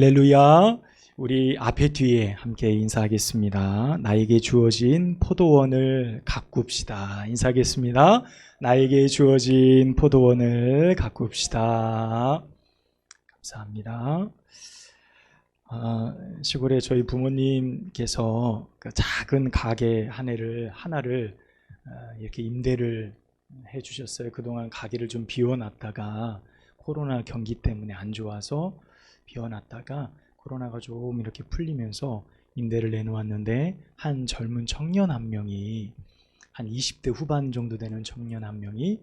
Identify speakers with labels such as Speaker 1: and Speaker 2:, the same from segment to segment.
Speaker 1: 할렐루야. 우리 앞에 뒤에 함께 인사하겠습니다. 나에게 주어진 포도원을 가꿉시다. 인사하겠습니다. 나에게 주어진 포도원을 가꿉시다. 감사합니다. 시골에 저희 부모님께서 그 작은 가게 하나를 이렇게 임대를 해주셨어요. 그동안 가게를 좀 비워놨다가 코로나 경기 때문에 안 좋아서 비워놨다가 코로나가 좀 이렇게 풀리면서 임대를 내놓았는데, 한 젊은 청년 한 명이, 한 20대 후반 정도 되는 청년 한 명이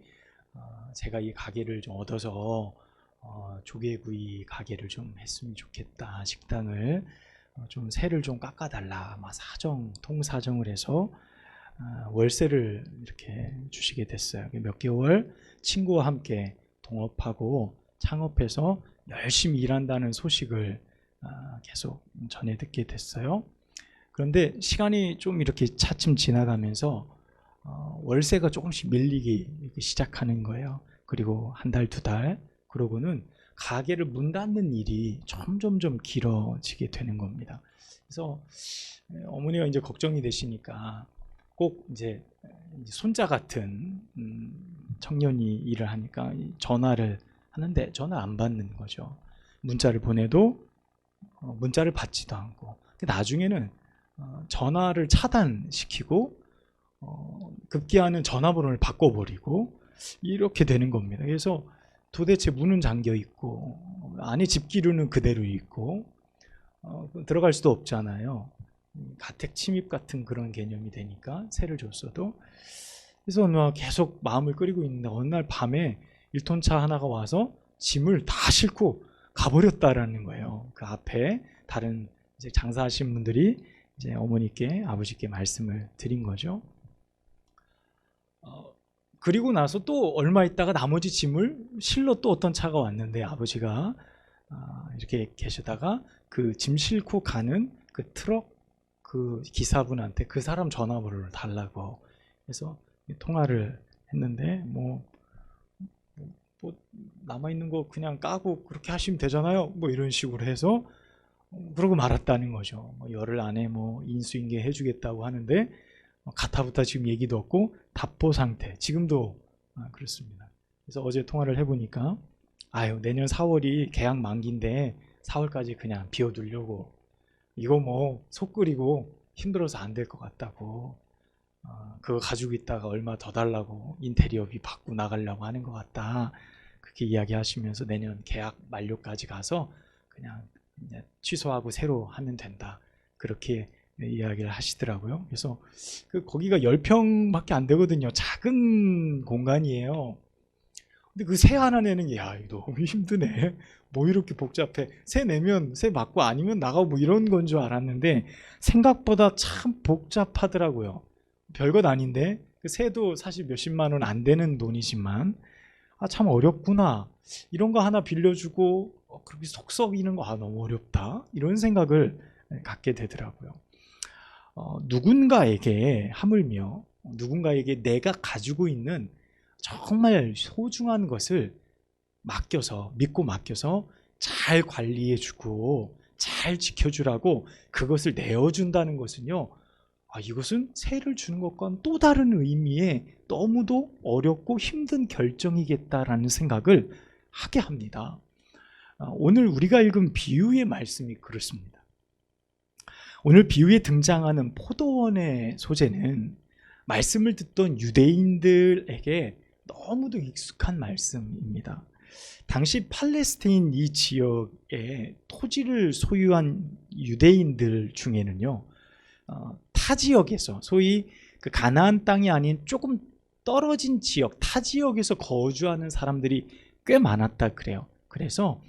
Speaker 1: 제가 이 가게를 좀 얻어서 조개구이 가게를 좀 했으면 좋겠다, 식당을 좀 세를 좀 깎아달라, 막 통사정을 해서 월세를 이렇게 주시게 됐어요. 몇 개월 친구와 함께 동업하고 창업해서 열심히 일한다는 소식을 계속 전해 듣게 됐어요. 그런데 시간이 좀 이렇게 차츰 지나가면서 월세가 조금씩 밀리기 시작하는 거예요. 그리고 한 달, 두 달, 그러고는 가게를 문 닫는 일이 점점점 길어지게 되는 겁니다. 그래서 어머니가 이제 걱정이 되시니까 꼭 이제 손자 같은 청년이 일을 하니까 전화를 하는데 전화 안 받는 거죠. 문자를 보내도 문자를 받지도 않고, 나중에는 전화를 차단시키고 급기야는 전화번호를 바꿔버리고 이렇게 되는 겁니다. 그래서 도대체 문은 잠겨 있고 안에 집기류는 그대로 있고 들어갈 수도 없잖아요. 가택 침입 같은 그런 개념이 되니까 세를 줬어도. 그래서 계속 마음을 끓이고 있는데 어느 날 밤에 1톤차 하나가 와서 짐을 다 싣고 가버렸다라는 거예요. 그 앞에 다른 이제 장사하신 분들이 이제 어머니께, 아버지께 말씀을 드린 거죠. 그리고 나서 또 얼마 있다가 나머지 짐을 실러 또 어떤 차가 왔는데, 아버지가 이렇게 계시다가 그 짐 싣고 가는 그 트럭 그 기사분한테 그 사람 전화번호를 달라고 해서 통화를 했는데, 뭐 남아있는 거 그냥 까고 그렇게 하시면 되잖아요, 뭐 이런 식으로 해서 그러고 말았다는 거죠. 열흘 안에 인수인계 해주겠다고 하는데 가타부타 지금 얘기도 없고 답보 상태, 지금도 그렇습니다. 그래서 어제 통화를 해보니까 내년 4월이 계약 만기인데 4월까지 그냥 비워두려고, 이거 속 끓이고 힘들어서 안 될 것 같다고, 그거 가지고 있다가 얼마 더 달라고 인테리어비 받고 나가려고 하는 것 같다, 그렇게 이야기하시면서 내년 계약 만료까지 가서 그냥 취소하고 새로 하면 된다, 그렇게 이야기를 하시더라고요. 그래서 거기가 10평밖에 안 되거든요. 작은 공간이에요. 근데 그 세 하나 내는 게 이거 너무 힘드네, 뭐 이렇게 복잡해, 세 내면 세 맞고 아니면 나가고 이런 건 줄 알았는데 생각보다 참 복잡하더라고요. 별것 아닌데, 그 세도 사실 몇십만 원 안 되는 돈이지만 참 어렵구나, 이런 거 하나 빌려주고 그렇게 속 썩이는 거 너무 어렵다, 이런 생각을 갖게 되더라고요. 누군가에게, 하물며 누군가에게 내가 가지고 있는 정말 소중한 것을 믿고 맡겨서 잘 관리해주고 잘 지켜주라고 그것을 내어준다는 것은요, 이것은 세를 주는 것과는 또 다른 의미의 너무도 어렵고 힘든 결정이겠다라는 생각을 하게 합니다. 오늘 우리가 읽은 비유의 말씀이 그렇습니다. 오늘 비유에 등장하는 포도원의 소재는 말씀을 듣던 유대인들에게 너무도 익숙한 말씀입니다. 당시 팔레스타인 이 지역에 토지를 소유한 유대인들 중에는요, 타 지역에서, 소위 그 가나안 땅이 아닌 조금 떨어진 지역, 타 지역에서 거주하는 사람들이 꽤 많았다 그래요. 그래서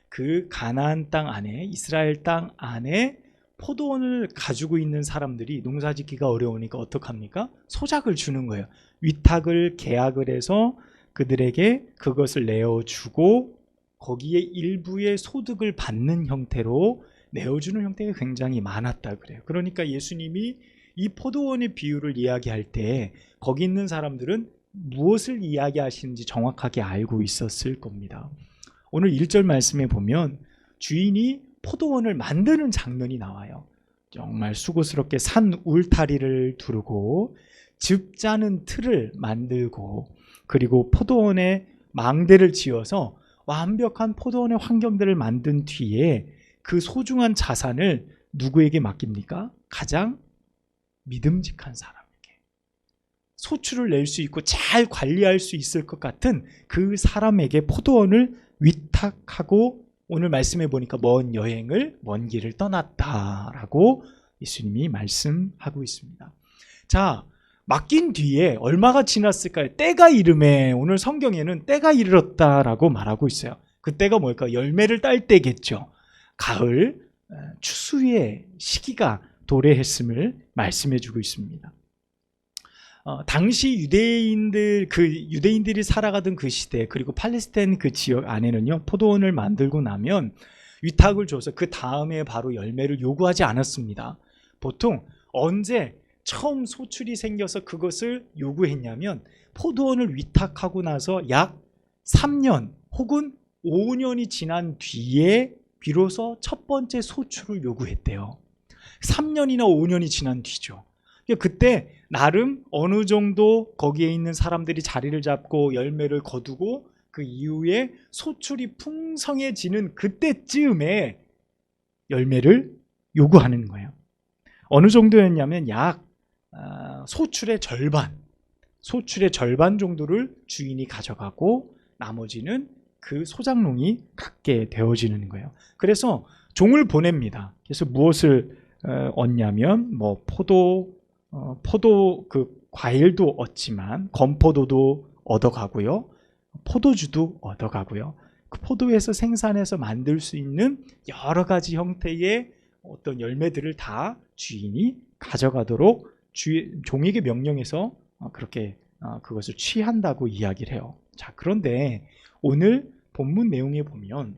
Speaker 1: 그 가나안 땅 안에, 이스라엘 땅 안에 포도원을 가지고 있는 사람들이 농사짓기가 어려우니까 어떡합니까? 소작을 주는 거예요. 위탁을 계약을 해서 그들에게 그것을 내어주고 거기에 일부의 소득을 받는 형태로 내어주는 형태가 굉장히 많았다 그래요. 그러니까 예수님이 이 포도원의 비유를 이야기할 때 거기 있는 사람들은 무엇을 이야기하시는지 정확하게 알고 있었을 겁니다. 오늘 1절 말씀에 보면 주인이 포도원을 만드는 장면이 나와요. 정말 수고스럽게 산 울타리를 두르고 즙 짜는 틀을 만들고, 그리고 포도원에 망대를 지어서 완벽한 포도원의 환경들을 만든 뒤에 그 소중한 자산을 누구에게 맡깁니까? 가장 믿음직한 사람에게, 소출을 낼 수 있고 잘 관리할 수 있을 것 같은 그 사람에게 포도원을 위탁하고, 오늘 말씀해 보니까 먼 여행을, 먼 길을 떠났다라고 예수님이 말씀하고 있습니다. 자, 맡긴 뒤에 얼마가 지났을까요? 때가 이름에, 오늘 성경에는 때가 이르렀다라고 말하고 있어요. 그 때가 뭘까? 열매를 딸 때겠죠. 가을, 추수의 시기가 도래했음을 말씀해 주고 있습니다. 당시 유대인들이 살아가던 그 시대, 그리고 팔레스타인 그 지역 안에는요, 포도원을 만들고 나면 위탁을 줘서 그 다음에 바로 열매를 요구하지 않았습니다. 보통 언제 처음 소출이 생겨서 그것을 요구했냐면, 포도원을 위탁하고 나서 약 3년 혹은 5년이 지난 뒤에 비로소 첫 번째 소출을 요구했대요. 3년이나 5년이 지난 뒤죠. 그때 나름 어느 정도 거기에 있는 사람들이 자리를 잡고 열매를 거두고 그 이후에 소출이 풍성해지는 그때쯤에 열매를 요구하는 거예요. 어느 정도였냐면 약 소출의 절반 정도를 주인이 가져가고 나머지는 그 소작농이 갖게 되어지는 거예요. 그래서 종을 보냅니다. 그래서 무엇을 얻냐면 뭐 포도 그 과일도 얻지만 건포도도 얻어가고요, 포도주도 얻어가고요, 그 포도에서 생산해서 만들 수 있는 여러 가지 형태의 어떤 열매들을 다 주인이 가져가도록 종에게 명령해서 그렇게 그것을 취한다고 이야기를 해요. 자, 그런데 오늘 본문 내용에 보면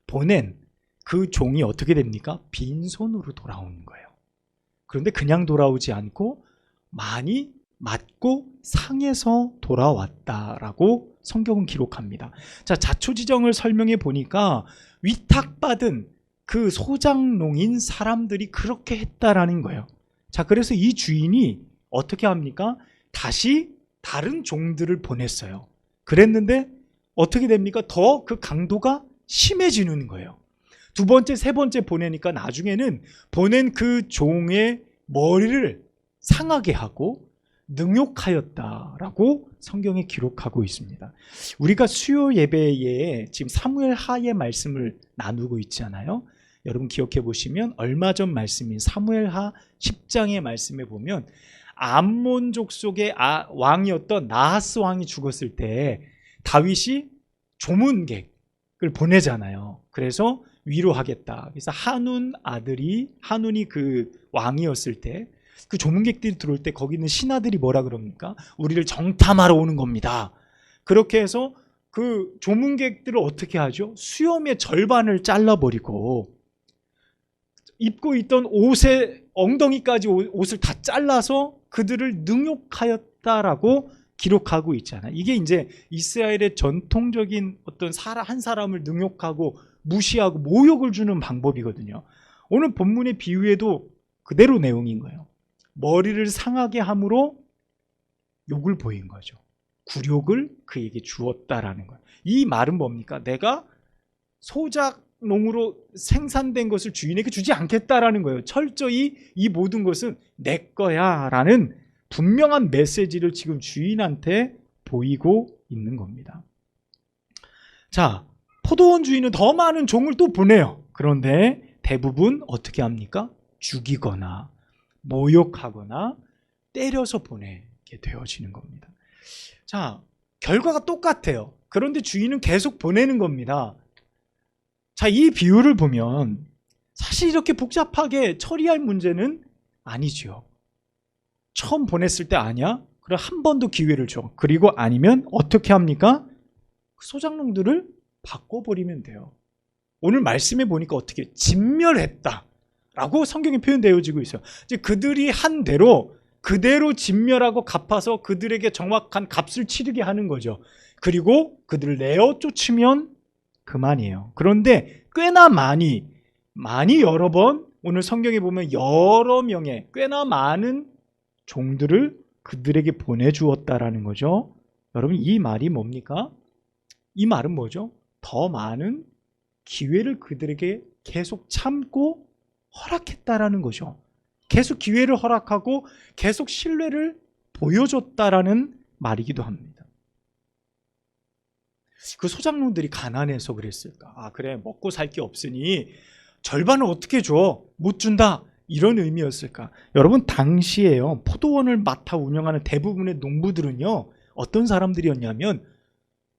Speaker 1: 보낸 그 종이 어떻게 됩니까? 빈손으로 돌아오는 거예요. 그런데 그냥 돌아오지 않고 많이 맞고 상해서 돌아왔다라고 성경은 기록합니다. 자, 자초지정을 설명해 보니까 위탁받은 그 소작농인 사람들이 그렇게 했다라는 거예요. 자, 그래서 이 주인이 어떻게 합니까? 다시 다른 종들을 보냈어요. 그랬는데 어떻게 됩니까? 더 그 강도가 심해지는 거예요. 두 번째, 세 번째 보내니까 나중에는 보낸 그 종의 머리를 상하게 하고 능욕하였다라고 성경에 기록하고 있습니다. 우리가 수요 예배에 지금 사무엘하의 말씀을 나누고 있잖아요. 여러분 기억해 보시면 얼마 전 말씀인 사무엘하 10장의 말씀에 보면 암몬 족속의 왕이었던 나하스 왕이 죽었을 때 다윗이 조문객을 보내잖아요. 그래서 위로하겠다. 그래서 한운이 그 왕이었을 때 그 조문객들이 들어올 때 거기 있는 신하들이 뭐라 그럽니까? 우리를 정탐하러 오는 겁니다. 그렇게 해서 그 조문객들을 어떻게 하죠? 수염의 절반을 잘라버리고 입고 있던 옷의 엉덩이까지 옷을 다 잘라서 그들을 능욕하였다라고 기록하고 있잖아요. 이게 이제 이스라엘의 전통적인 어떤 한 사람을 능욕하고 무시하고 모욕을 주는 방법이거든요. 오늘 본문의 비유에도 그대로 내용인 거예요. 머리를 상하게 함으로 욕을 보인 거죠. 굴욕을 그에게 주었다라는 거예요. 이 말은 뭡니까? 내가 소작농으로 생산된 것을 주인에게 주지 않겠다라는 거예요. 철저히 이 모든 것은 내 거야 라는 분명한 메시지를 지금 주인한테 보이고 있는 겁니다. 자, 포도원 주인은 더 많은 종을 또 보내요. 그런데 대부분 어떻게 합니까? 죽이거나 모욕하거나 때려서 보내게 되어지는 겁니다. 자, 결과가 똑같아요. 그런데 주인은 계속 보내는 겁니다. 자, 이 비유를 보면 사실 이렇게 복잡하게 처리할 문제는 아니죠. 처음 보냈을 때 아니야? 그럼 한 번 더 기회를 줘. 그리고 아니면 어떻게 합니까? 소작농들을 바꿔버리면 돼요. 오늘 말씀해 보니까 어떻게 진멸했다 라고 성경에 표현되어지고 있어요. 이제 그들이 한 대로 그대로 진멸하고 갚아서 그들에게 정확한 값을 치르게 하는 거죠. 그리고 그들을 내어 쫓으면 그만이에요. 그런데 꽤나 많이 많이 여러 번, 오늘 성경에 보면 여러 명의 꽤나 많은 종들을 그들에게 보내주었다라는 거죠. 여러분, 이 말이 뭡니까? 이 말은 뭐죠? 더 많은 기회를 그들에게 계속 참고 허락했다라는 거죠. 계속 기회를 허락하고 계속 신뢰를 보여줬다라는 말이기도 합니다. 그 소장농들이 가난해서 그랬을까? 아, 그래, 먹고 살 게 없으니 절반을 어떻게 줘? 못 준다. 이런 의미였을까? 여러분, 당시에요, 포도원을 맡아 운영하는 대부분의 농부들은요, 어떤 사람들이었냐면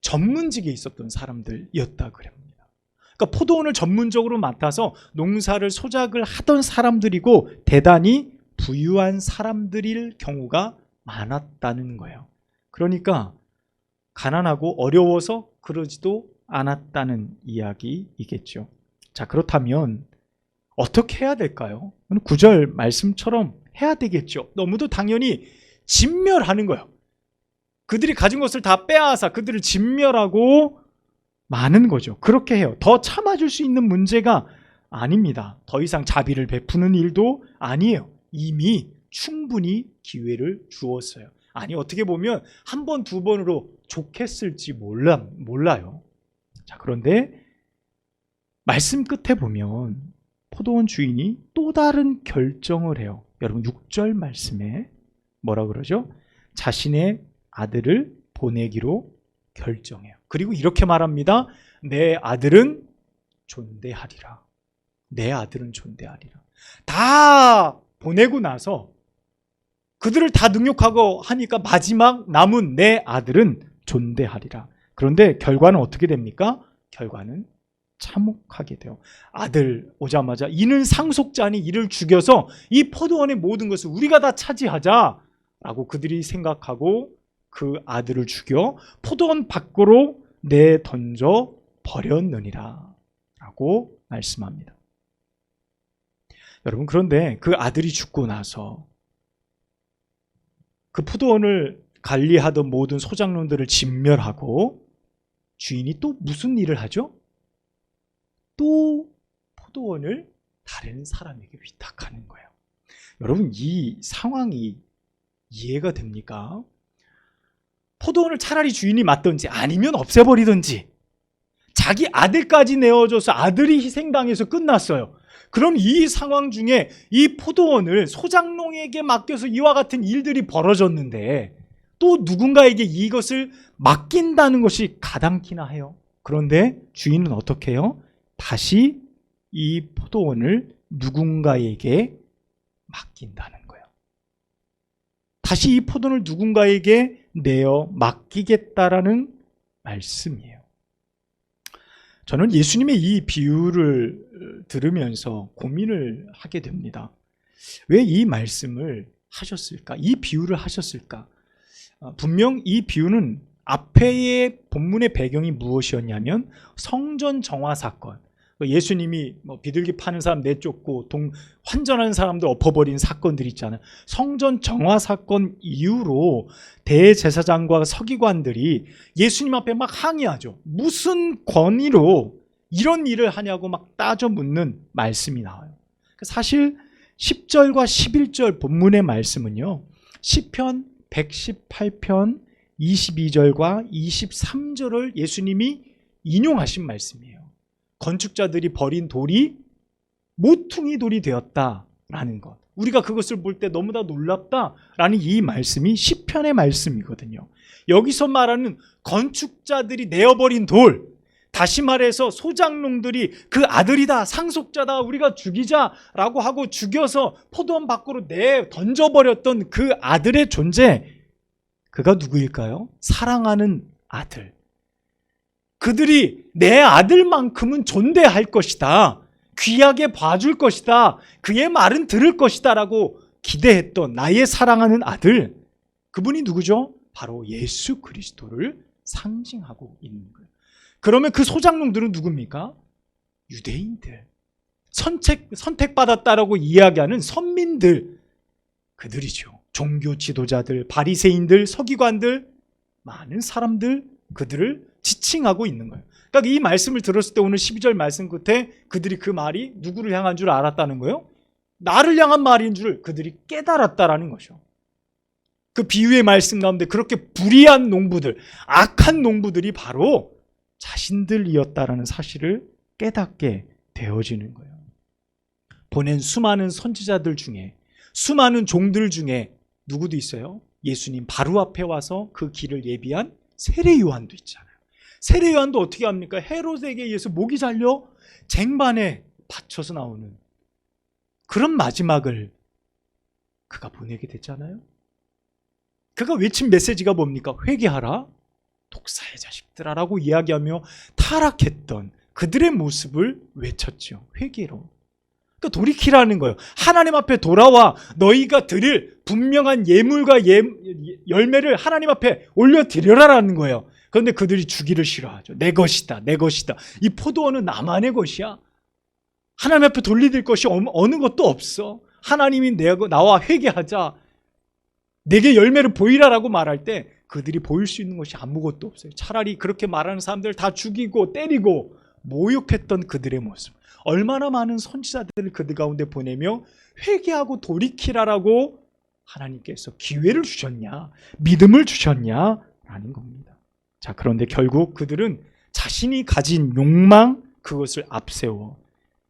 Speaker 1: 전문직에 있었던 사람들이었다 그럽니다. 그러니까 포도원을 전문적으로 맡아서 농사를 소작을 하던 사람들이고 대단히 부유한 사람들일 경우가 많았다는 거예요. 그러니까 가난하고 어려워서 그러지도 않았다는 이야기이겠죠. 자, 그렇다면 어떻게 해야 될까요? 9절 말씀처럼 해야 되겠죠. 너무도 당연히 진멸하는 거예요. 그들이 가진 것을 다 빼앗아 그들을 진멸하고 마는 거죠. 그렇게 해요. 더 참아줄 수 있는 문제가 아닙니다. 더 이상 자비를 베푸는 일도 아니에요. 이미 충분히 기회를 주었어요. 아니, 어떻게 보면 한 번, 두 번으로 좋겠을지 몰라요. 자, 그런데 말씀 끝에 보면 포도원 주인이 또 다른 결정을 해요. 여러분, 6절 말씀에 뭐라 그러죠? 자신의 아들을 보내기로 결정해요. 그리고 이렇게 말합니다. 내 아들은 존대하리라. 내 아들은 존대하리라. 다 보내고 나서 그들을 다 능욕하고 하니까 마지막 남은 내 아들은 존대하리라. 그런데 결과는 어떻게 됩니까? 결과는 참혹하게 돼요. 아들 오자마자 이는 상속자니 이를 죽여서 이 포도원의 모든 것을 우리가 다 차지하자라고 그들이 생각하고 그 아들을 죽여 포도원 밖으로 내던져 버렸느니라 라고 말씀합니다. 여러분, 그런데 그 아들이 죽고 나서 그 포도원을 관리하던 모든 소작농들을 진멸하고 주인이 또 무슨 일을 하죠? 또 포도원을 다른 사람에게 위탁하는 거예요. 여러분, 이 상황이 이해가 됩니까? 포도원을 차라리 주인이 맡든지 아니면 없애버리든지, 자기 아들까지 내어줘서 아들이 희생당해서 끝났어요. 그럼 이 상황 중에 이 포도원을 소작농에게 맡겨서 이와 같은 일들이 벌어졌는데 또 누군가에게 이것을 맡긴다는 것이 가당키나 해요. 그런데 주인은 어떻게 해요? 다시 이 포도원을 누군가에게 맡긴다는 거예요. 다시 이 포도원을 누군가에게 내어 맡기겠다라는 말씀이에요. 저는 예수님의 이 비유를 들으면서 고민을 하게 됩니다. 왜 이 말씀을 하셨을까? 이 비유를 하셨을까? 분명 이 비유는 앞에의 본문의 배경이 무엇이었냐면 성전 정화 사건, 예수님이 비둘기 파는 사람 내쫓고 환전하는 사람들 엎어버린 사건들 있잖아요. 성전 정화 사건 이후로 대제사장과 서기관들이 예수님 앞에 막 항의하죠. 무슨 권위로 이런 일을 하냐고 막 따져 묻는 말씀이 나와요. 사실 10절과 11절 본문의 말씀은요, 시편 118편 22절과 23절을 예수님이 인용하신 말씀이에요. 건축자들이 버린 돌이 모퉁이 돌이 되었다라는 것, 우리가 그것을 볼 때 너무나 놀랍다라는 이 말씀이 시편의 말씀이거든요. 여기서 말하는 건축자들이 내어버린 돌, 다시 말해서 소작농들이 그 아들이다, 상속자다, 우리가 죽이자라고 하고 죽여서 포도원 밖으로 던져버렸던 그 아들의 존재, 그가 누구일까요? 사랑하는 아들. 그들이 내 아들만큼은 존대할 것이다, 귀하게 봐줄 것이다, 그의 말은 들을 것이다 라고 기대했던 나의 사랑하는 아들, 그분이 누구죠? 바로 예수 그리스도를 상징하고 있는 거예요. 그러면 그 소작농들은 누굽니까? 유대인들, 선택받았다라고 이야기하는 선민들, 그들이죠. 종교 지도자들, 바리새인들, 서기관들, 많은 사람들, 그들을 지칭하고 있는 거예요. 그러니까 이 말씀을 들었을 때 오늘 12절 말씀 끝에 그들이 그 말이 누구를 향한 줄 알았다는 거예요? 나를 향한 말인 줄 그들이 깨달았다라는 거죠. 그 비유의 말씀 가운데 그렇게 불의한 농부들, 악한 농부들이 바로 자신들이었다라는 사실을 깨닫게 되어지는 거예요. 보낸 수많은 선지자들 중에, 수많은 종들 중에 누구도 있어요? 예수님 바로 앞에 와서 그 길을 예비한 세례 요한도 있잖아요. 세례 요한도 어떻게 합니까? 헤롯에게 의해서 목이 잘려 쟁반에 받쳐서 나오는 그런 마지막을 그가 보내게 됐잖아요. 그가 외친 메시지가 뭡니까? 회개하라, 독사의 자식들아 라고 이야기하며 타락했던 그들의 모습을 외쳤죠. 회개로. 그러니까 돌이키라는 거예요. 하나님 앞에 돌아와 너희가 드릴 분명한 예물과 열매를 하나님 앞에 올려드려라라는 거예요. 그런데 그들이 주기를 싫어하죠. 내 것이다, 내 것이다. 이 포도원은 나만의 것이야. 하나님 앞에 돌려드릴 것이 어느 것도 없어. 하나님이 나와 회개하자, 내게 열매를 보이라라고 말할 때 그들이 보일 수 있는 것이 아무것도 없어요. 차라리 그렇게 말하는 사람들을 다 죽이고 때리고 모욕했던 그들의 모습. 얼마나 많은 선지자들을 그들 가운데 보내며 회개하고 돌이키라라고 하나님께서 기회를 주셨냐, 믿음을 주셨냐라는 겁니다. 자, 그런데 결국 그들은 자신이 가진 욕망, 그것을 앞세워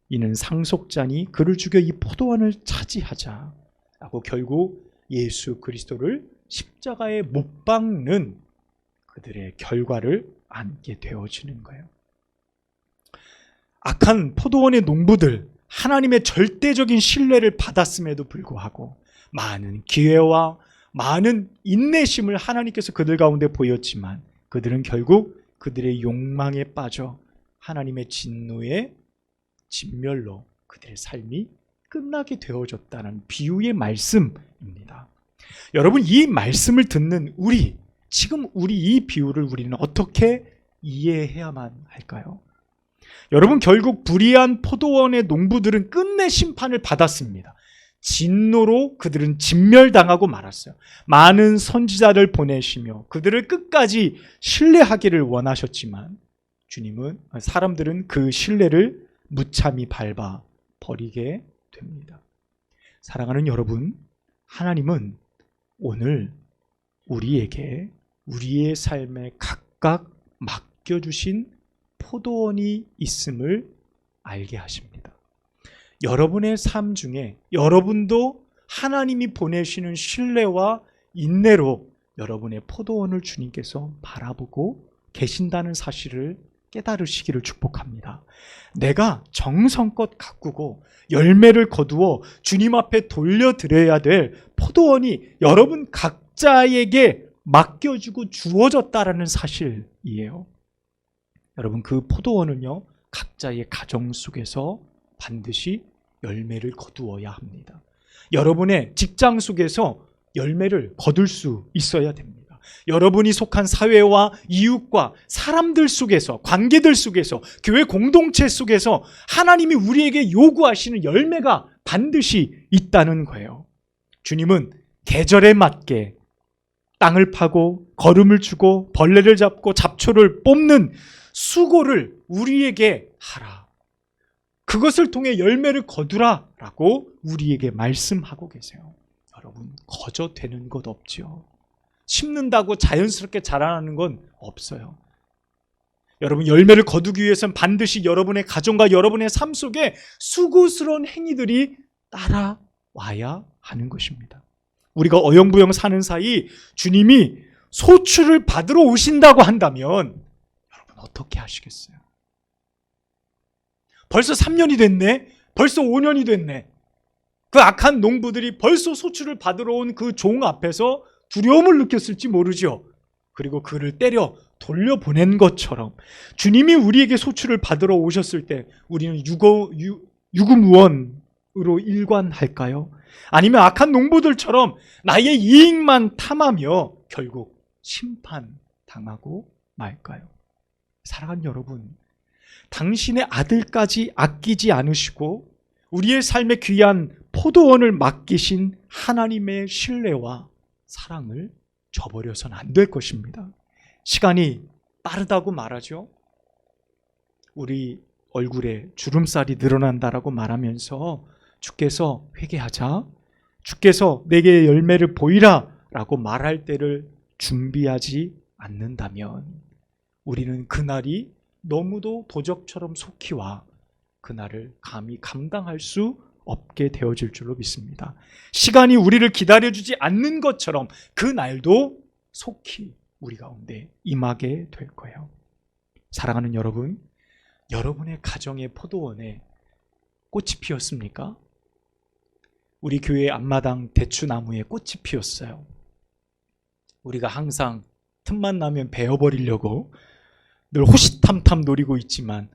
Speaker 1: 이는 상속자니 그를 죽여 이 포도원을 차지하자라고 결국 예수 그리스도를 십자가에 못 박는 그들의 결과를 안게 되어지는 거예요. 악한 포도원의 농부들, 하나님의 절대적인 신뢰를 받았음에도 불구하고 많은 기회와 많은 인내심을 하나님께서 그들 가운데 보였지만 그들은 결국 그들의 욕망에 빠져 하나님의 진노의 진멸로 그들의 삶이 끝나게 되어졌다는 비유의 말씀입니다. 여러분, 이 말씀을 듣는 지금 우리 이 비유를 우리는 어떻게 이해해야만 할까요? 여러분, 결국 불의한 포도원의 농부들은 끝내 심판을 받았습니다. 진노로 그들은 진멸당하고 말았어요. 많은 선지자를 보내시며 그들을 끝까지 신뢰하기를 원하셨지만 사람들은 그 신뢰를 무참히 밟아 버리게 됩니다. 사랑하는 여러분, 하나님은 오늘 우리에게 우리의 삶에 각각 맡겨주신 포도원이 있음을 알게 하십니다. 여러분의 삶 중에 여러분도 하나님이 보내시는 신뢰와 인내로 여러분의 포도원을 주님께서 바라보고 계신다는 사실을 깨달으시기를 축복합니다. 내가 정성껏 가꾸고 열매를 거두어 주님 앞에 돌려드려야 될 포도원이 여러분 각자에게 맡겨주고 주어졌다라는 사실이에요. 여러분, 그 포도원은요, 각자의 가정 속에서 반드시 열매를 거두어야 합니다. 여러분의 직장 속에서 열매를 거둘 수 있어야 됩니다. 여러분이 속한 사회와 이웃과 사람들 속에서, 관계들 속에서, 교회 공동체 속에서 하나님이 우리에게 요구하시는 열매가 반드시 있다는 거예요. 주님은 계절에 맞게 땅을 파고 거름을 주고 벌레를 잡고 잡초를 뽑는 수고를 우리에게 하라. 그것을 통해 열매를 거두라 라고 우리에게 말씀하고 계세요. 여러분, 거저 되는 것 없지요. 심는다고 자연스럽게 자라나는 건 없어요. 여러분, 열매를 거두기 위해서는 반드시 여러분의 가정과 여러분의 삶 속에 수고스러운 행위들이 따라와야 하는 것입니다. 우리가 어영부영 사는 사이 주님이 소출을 받으러 오신다고 한다면 여러분 어떻게 하시겠어요? 벌써 3년이 됐네? 벌써 5년이 됐네? 그 악한 농부들이 벌써 소출을 받으러 온 그 종 앞에서 두려움을 느꼈을지 모르죠. 그리고 그를 때려 돌려보낸 것처럼 주님이 우리에게 소출을 받으러 오셨을 때 우리는 유구무원으로 일관할까요? 아니면 악한 농부들처럼 나의 이익만 탐하며 결국 심판당하고 말까요? 사랑하는 여러분, 당신의 아들까지 아끼지 않으시고 우리의 삶의 귀한 포도원을 맡기신 하나님의 신뢰와 사랑을 저버려서는 안 될 것입니다. 시간이 빠르다고 말하죠. 우리 얼굴에 주름살이 늘어난다라고 말하면서 주께서 회개하자, 주께서 내게 열매를 보이라 라고 말할 때를 준비하지 않는다면 우리는 그날이 너무도 도적처럼 속히 와 그날을 감히 감당할 수 없게 되어질 줄로 믿습니다. 시간이 우리를 기다려주지 않는 것처럼 그날도 속히 우리 가운데 임하게 될 거예요. 사랑하는 여러분, 여러분의 가정의 포도원에 꽃이 피었습니까? 우리 교회 앞마당 대추나무에 꽃이 피었어요. 우리가 항상 틈만 나면 베어버리려고 늘 호시탐탐 노리고 있지만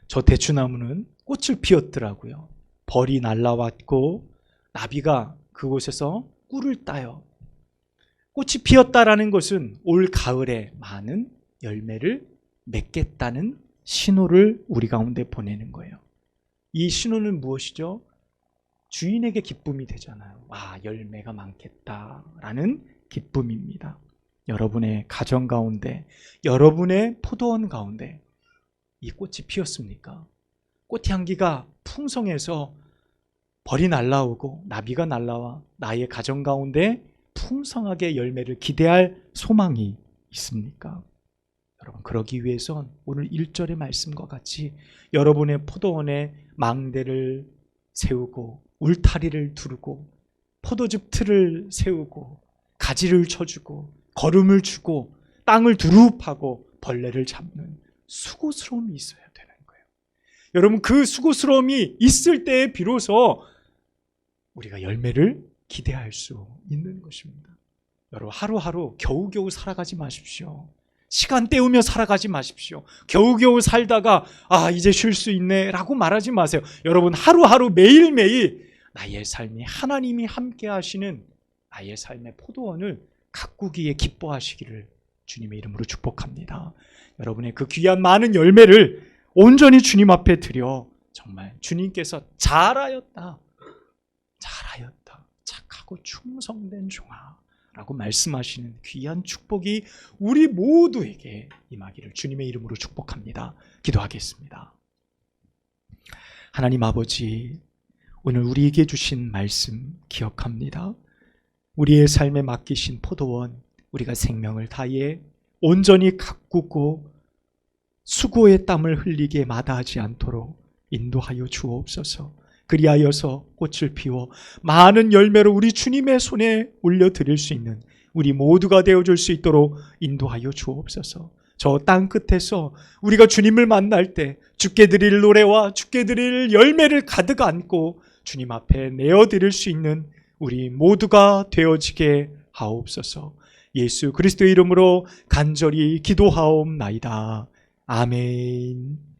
Speaker 1: 저 대추나무는 꽃을 피웠더라고요. 벌이 날라왔고 나비가 그곳에서 꿀을 따요. 꽃이 피었다라는 것은 올 가을에 많은 열매를 맺겠다는 신호를 우리 가운데 보내는 거예요. 이 신호는 무엇이죠? 주인에게 기쁨이 되잖아요. 와, 열매가 많겠다라는 기쁨입니다. 여러분의 가정 가운데, 여러분의 포도원 가운데 이 꽃이 피었습니까? 꽃향기가 풍성해서 벌이 날라오고 나비가 날라와 나의 가정 가운데 풍성하게 열매를 기대할 소망이 있습니까? 여러분, 그러기 위해선 오늘 1절의 말씀과 같이 여러분의 포도원에 망대를 세우고 울타리를 두르고 포도즙 틀을 세우고 가지를 쳐주고 거름을 주고 땅을 두릅하고 벌레를 잡는 수고스러움이 있어야 되는 거예요. 여러분, 그 수고스러움이 있을 때에 비로소 우리가 열매를 기대할 수 있는 것입니다. 여러분, 하루하루 겨우겨우 살아가지 마십시오. 시간 때우며 살아가지 마십시오. 겨우겨우 살다가 이제 쉴 수 있네 라고 말하지 마세요. 여러분, 하루하루 매일매일 나의 삶이 하나님이 함께 하시는 나의 삶의 포도원을 가꾸기에 기뻐하시기를 주님의 이름으로 축복합니다. 여러분의 그 귀한 많은 열매를 온전히 주님 앞에 드려 정말 주님께서 잘하였다, 착하고 충성된 종아 라고 말씀하시는 귀한 축복이 우리 모두에게 임하기를 주님의 이름으로 축복합니다. 기도하겠습니다. 하나님 아버지, 오늘 우리에게 주신 말씀 기억합니다. 우리의 삶에 맡기신 포도원, 우리가 생명을 다해 온전히 가꾸고 수고의 땀을 흘리게 마다하지 않도록 인도하여 주옵소서. 그리하여서 꽃을 피워 많은 열매로 우리 주님의 손에 올려드릴 수 있는 우리 모두가 되어줄 수 있도록 인도하여 주옵소서. 저 땅 끝에서 우리가 주님을 만날 때 주께 드릴 노래와 주께 드릴 열매를 가득 안고 주님 앞에 내어드릴 수 있는 우리 모두가 되어지게 하옵소서. 예수 그리스도의 이름으로 간절히 기도하옵나이다. 아멘.